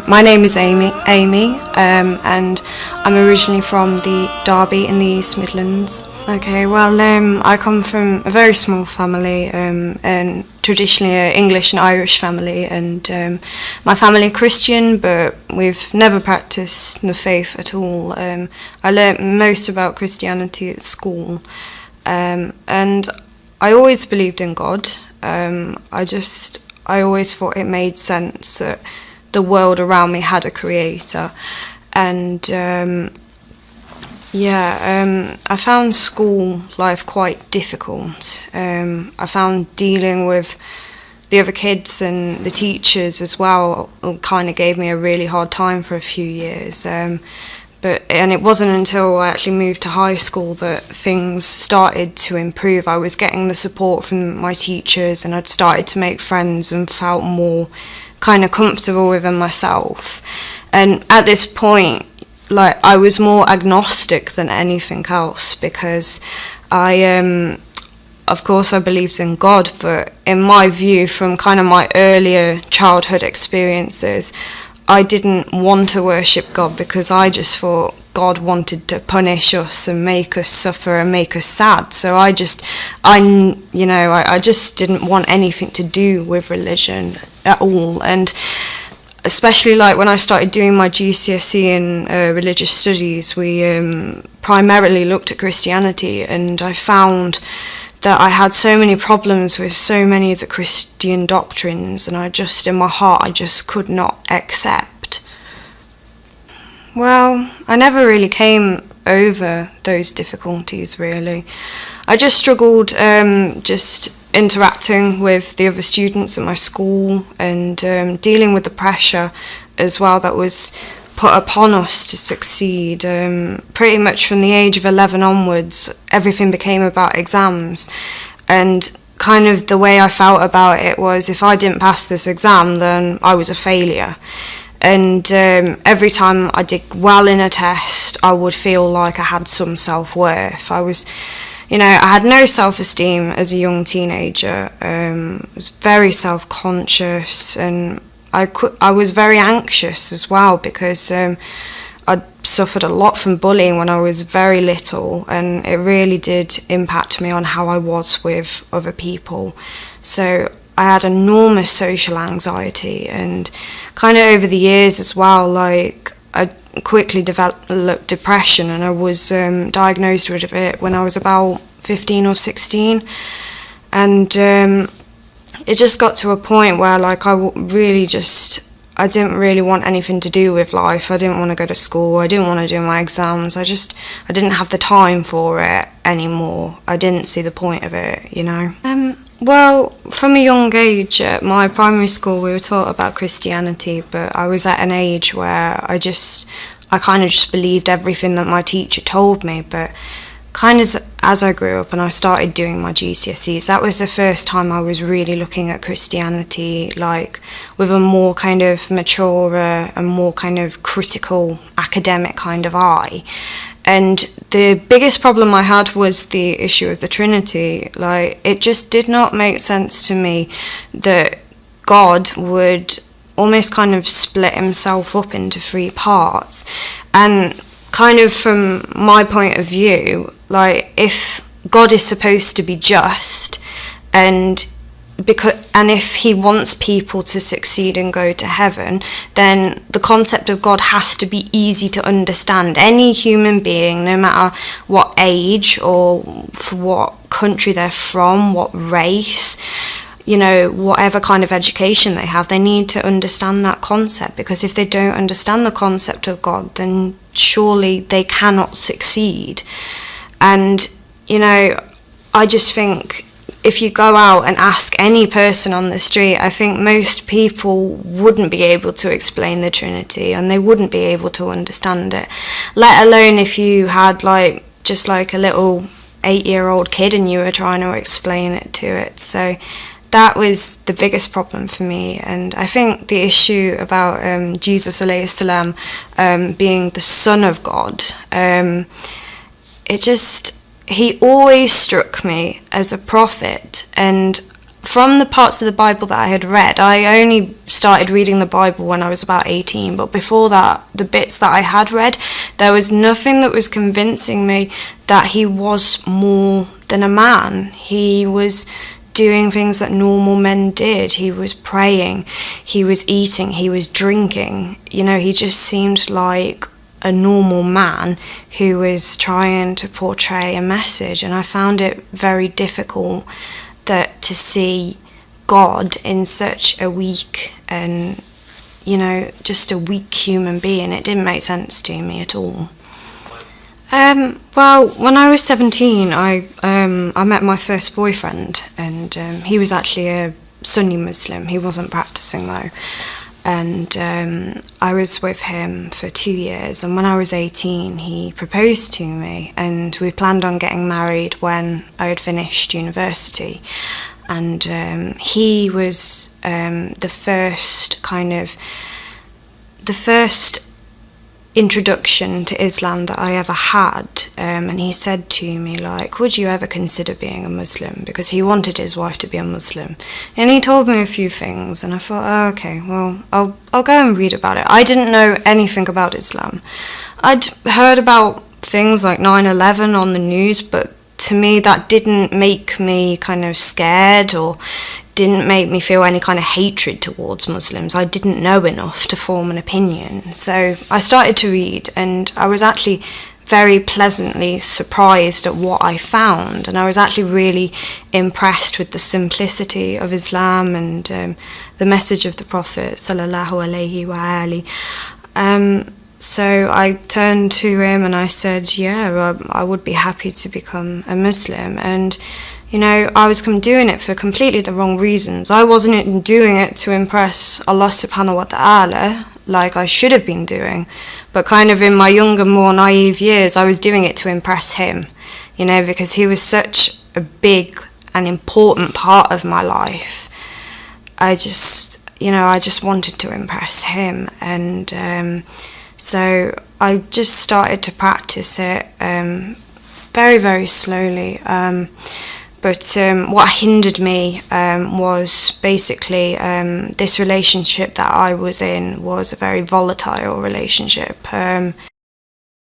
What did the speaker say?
My name is Amy, and I'm originally from the Derby in the East Midlands. Okay, well, I come from a very small family, and traditionally an English and Irish family, and my family are Christian, but we've never practiced the faith at all. I learnt most about Christianity at school, and I always believed in God. I always thought it made sense that the world around me had a creator, and I found school life quite difficult. I found dealing with the other kids and the teachers as well kind of gave me a really hard time for a few years. But it wasn't until I actually moved to high school that things started to improve. I was getting the support from my teachers, and I'd started to make friends and felt more kind of comfortable within myself. And at this point, like, I was more agnostic than anything else, because of course I believed in God, but in my view, from kind of my earlier childhood experiences, I didn't want to worship God, because I just thought God wanted to punish us and make us suffer and make us sad. So I just didn't want anything to do with religion at all. And especially like when I started doing my GCSE in religious studies, we primarily looked at Christianity, and I found that I had so many problems with so many of the Christian doctrines, and in my heart, I just could not accept. Well, I never really came over those difficulties, really. I just struggled just interacting with the other students at my school, and dealing with the pressure as well that was put upon us to succeed. Pretty much from the age of 11 onwards, everything became about exams, and kind of the way I felt about it was, if I didn't pass this exam, then I was a failure. And every time I did well in a test, I would feel like I had some self-worth. I had no self-esteem as a young teenager. I was very self-conscious, and I was very anxious as well, because I'd suffered a lot from bullying when I was very little, and it really did impact me on how I was with other people. So I had enormous social anxiety, and kind of over the years as well, like, I quickly developed depression, and I was diagnosed with it when I was about 15 or 16, and it just got to a point where, like, I didn't really want anything to do with life. I didn't want to go to school. I didn't want to do my exams. I didn't have the time for it anymore. I didn't see the point of it, you know. Well, from a young age at my primary school, we were taught about Christianity, but I was at an age where I kind of just believed everything that my teacher told me. But kind of as I grew up and I started doing my GCSEs, that was the first time I was really looking at Christianity, like, with a more kind of maturer and more kind of critical academic kind of eye. And the biggest problem I had was the issue of the Trinity. Like, it just did not make sense to me that God would almost kind of split himself up into three parts. And kind of from my point of view, like, if God is supposed to be just, and if he wants people to succeed and go to heaven, then the concept of God has to be easy to understand. Any human being, no matter what age or for what country they're from, what race, whatever kind of education they have, they need to understand that concept, because if they don't understand the concept of God, then surely they cannot succeed. And, I just think if you go out and ask any person on the street, I think most people wouldn't be able to explain the Trinity, and they wouldn't be able to understand it, let alone if you had just a little 8-year-old kid and you were trying to explain it to it. So that was the biggest problem for me. And I think the issue about Jesus alayhi salam being the Son of God, he always struck me as a prophet, and from the parts of the Bible that I had read, I only started reading the Bible when I was about 18, but before that, the bits that I had read, there was nothing that was convincing me that he was more than a man. He was doing things that normal men did. He was praying, he was eating, he was drinking. You know, he just seemed like a normal man who was trying to portray a message, and I found it very difficult to see God in such a weak and, you know, just a weak human being. It didn't make sense to me at all. Well, when I was 17, I met my first boyfriend, and he was actually a Sunni Muslim. He wasn't practicing though. And I was with him for 2 years, and when I was 18 he proposed to me, and we planned on getting married when I had finished university. And he was the first introduction to Islam that I ever had, and he said to me, like, would you ever consider being a Muslim, because he wanted his wife to be a Muslim. And he told me a few things, and I thought, oh, okay, well, I'll go and read about it. I didn't know anything about Islam. I'd heard about things like 9/11 on the news, but to me that didn't make me kind of scared or didn't make me feel any kind of hatred towards Muslims. I didn't know enough to form an opinion. So I started to read, and I was actually very pleasantly surprised at what I found, and I was actually really impressed with the simplicity of Islam and the message of the Prophet sallallahu alaihi wasallam. So I turned to him and I said, yeah, I would be happy to become a Muslim. And you know, I was doing it for completely the wrong reasons. I wasn't doing it to impress Allah subhanahu wa ta'ala like I should have been doing, but kind of in my younger, more naive years, I was doing it to impress him, you know, because he was such a big and important part of my life. I just wanted to impress him, and so I just started to practice it very, very slowly. But what hindered me was basically this relationship that I was in was a very volatile relationship.